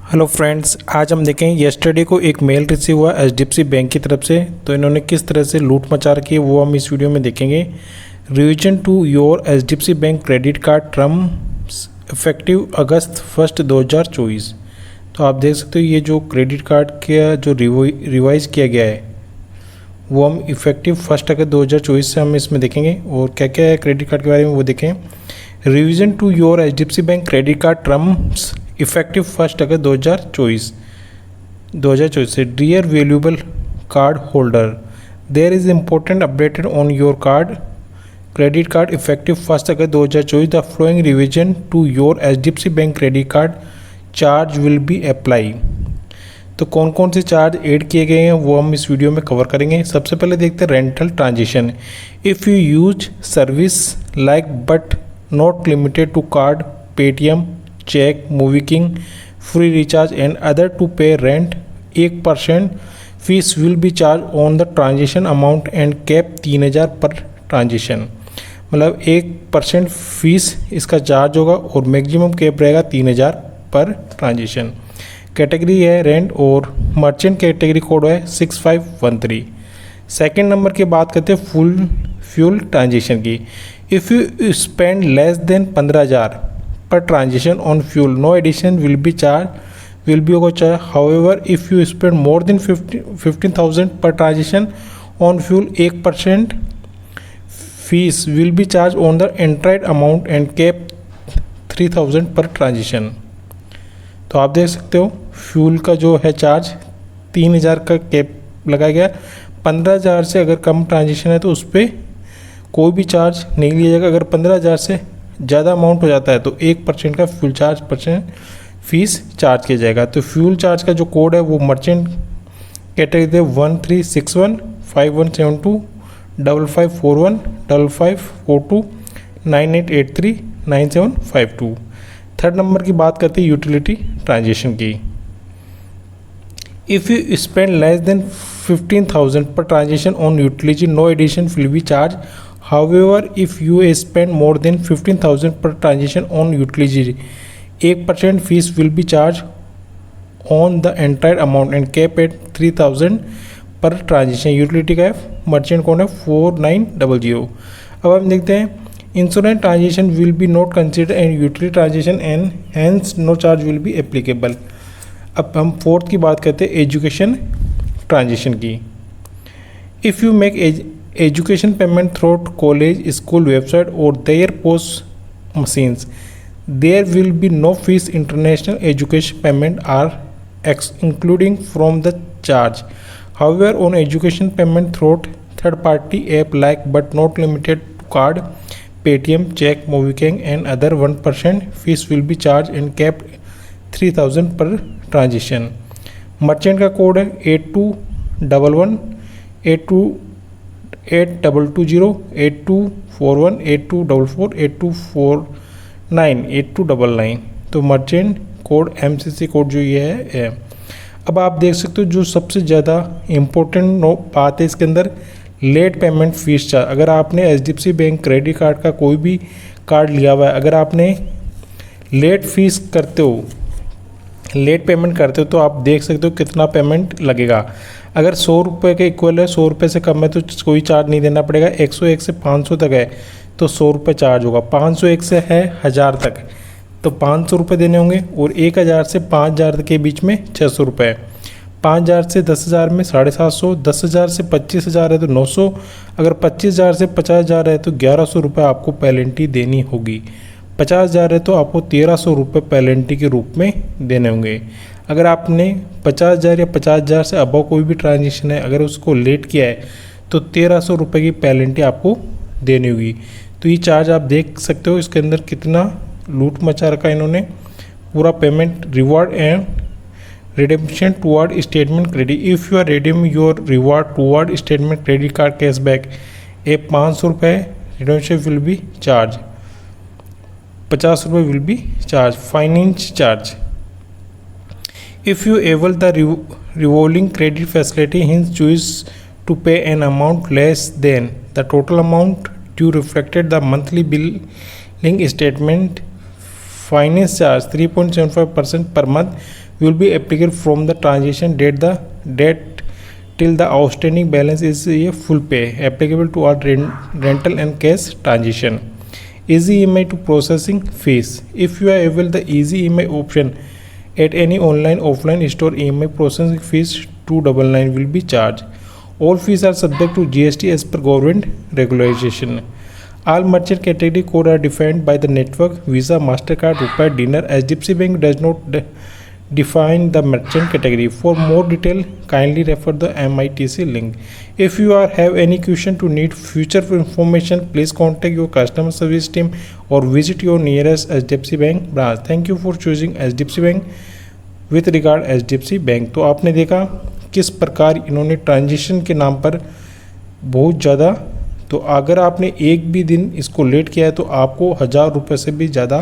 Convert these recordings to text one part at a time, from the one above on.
Hello friends, आज हम देखेंगे येस्टरडे को एक मेल रिसीव हुआ एचडीएफसी बैंक की तरफ से। तो इन्होंने किस तरह से लूट मचा रखी है वो हम इस वीडियो में देखेंगे। Revision to your HDFC bank credit card terms effective August 1 2024। तो आप देख सकते हो ये जो क्रेडिट कार्ड का जो रिवाइज किया गया है वो हम इफेक्टिव 1 अगस्त 2024 से हम इसमें देखेंगे। और क्या क्या है क्रेडिट कार्ड के बारे में वो देखें। Revision to your HDFC bank credit card terms effective 1 August 2024 से। Dear valuable card holder, there is important updated on your card credit card effective 1 August 2024। The following revision to your HDFC bank credit card charge will be apply. तो कौन कौन से charge add किए गए हैं वो हम इस वीडियो में कवर करेंगे। सबसे पहले देखते हैं rental transaction. If you use service like but not limited to card, Paytm, check, movie king, free recharge and other to pay rent, 1% fees will be charge on the transaction amount and cap 3000 per transaction. मतलब 1% fees इसका charge होगा और maximum cap रहेगा 3000 per transaction. Category है rent और merchant category code है 6513। Second number की बात करते हैं फुल फ्यूल ट्रांजेक्शन की। If you spend less then 15000 per transaction on fuel, no addition will be charged. However, if you spend more than 15,000 per transaction on fuel, 1% fees will be charged on the entire amount and cap 3000 per transaction. तो आप देख सकते हो fuel का जो है charge 3000 का cap लगाया गया। 15000 से अगर कम ट्रांजेक्शन है तो उस पर कोई भी चार्ज नहीं लिया जाएगा। अगर 15000 से ज़्यादा अमाउंट हो जाता है तो 1% का फ्यूल चार्ज फीस चार्ज किया जाएगा। तो फ्यूल चार्ज का जो कोड है वो मर्चेंट कैटेगरी 1361 5172 5541 5542 9883 9752। थर्ड नंबर की बात करते हैं यूटिलिटी ट्रांजेक्शन की। If you spend less than 15,000 per transaction on utility, no addition will be charge. However, if you spend more than 15,000 per transaction on utility, 1% fees will be charged on the entire amount and cap at 3000 per transaction। Utility का merchant code है 4900। अब हम देखते हैं insurance transaction will be not consider and utility transaction and hence no charge will be applicable. अब हम fourth की बात करते हैं एजुकेशन ट्रांजेक्शन की। If you make education payment through college, school website or their post machines, there will be no fees. International education payment are including from the charge. However, on education payment through third party app like but not limited to card, Paytm, check, MobiKing and other 1% fees will be charged and capped 3000 per transaction। Merchant का code है 8211 8220 8241 8244 8249 8299। तो merchant code MCC code जो ये है। अब आप देख सकते हो जो सबसे ज़्यादा इम्पोर्टेंट बात है इसके अंदर लेट पेमेंट फीस चार्ज। अगर आपने एचडीएफसी बैंक क्रेडिट कार्ड का कोई भी कार्ड लिया हुआ है, अगर आपने लेट फीस करते हो, लेट पेमेंट करते हो तो आप देख सकते हो कितना पेमेंट लगेगा। अगर 100 रुपये के इक्वल है, 100 रुपये से कम है तो कोई चार्ज नहीं देना पड़ेगा। 101 से 500 तक है तो 100 रुपये चार्ज होगा। 501 से है 1000 तक तो 500 रुपये देने होंगे। और 1000 से 5000 के बीच में 600 रुपये। 5000 से 10000 में 750। 10000 से 25000 है तो 900। अगर 25000 से 50000 है तो 1100 रुपये आपको पेनल्टी देनी होगी। 50000 है तो आपको 1300 रुपये पेनल्टी के रूप में देने होंगे। अगर आपने 50000 या 50000 से अबव कोई भी ट्रांजेक्शन है, अगर उसको लेट किया है तो 1300 रुपये की पेनल्टी आपको देनी होगी। तो ये चार्ज आप देख सकते हो इसके अंदर कितना लूट मचा रखा है इन्होंने। पूरा payment reward and redemption toward statement credit. If you are redeem your reward toward statement credit card cashback a 500 रुपये रिडेम्पशन विल बी चार्ज। 50 रुपये will be charge. Finance charge. If you avail the revolving credit facility, hence choose to pay an amount less than the total amount due reflected the monthly billing statement Finance charge 3.75% per month will be applicable from the transaction date till the outstanding balance is a full pay, applicable to all rental and cash transaction. Easy EMI to processing fees. If you are able the easy EMI option at any online offline store, EMI processing fees 299 will be charged. All fees are subject to GST as per government regulation. All merchant category code are defined by the network. Visa, Mastercard, Rupee, Dinner. HDFC Bank does not define the merchant category. For more detail, kindly refer the MITC link. If you have any question to need future information, please contact your customer service team or visit your nearest HDFC Bank branch. Thank you for choosing HDFC Bank. With regard HDFC bank. तो आपने देखा किस प्रकार इन्होंने transition के नाम पर बहुत ज़्यादा, तो अगर आपने एक भी दिन इसको लेट किया है तो आपको 1000 रुपये से भी ज़्यादा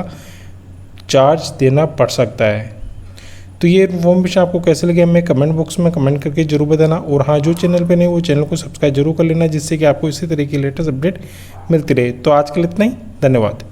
चार्ज देना पड़ सकता है। तो ये इन्फॉर्मेशन आपको कैसे लगे हमें कमेंट बॉक्स में कमेंट करके जरूर बताना। और हाँ, जो चैनल पे नहीं वो चैनल को सब्सक्राइब जरूर कर लेना, जिससे कि आपको इसी तरह की लेटेस्ट अपडेट मिलती रहे। तो आज के लिए इतना ही, धन्यवाद।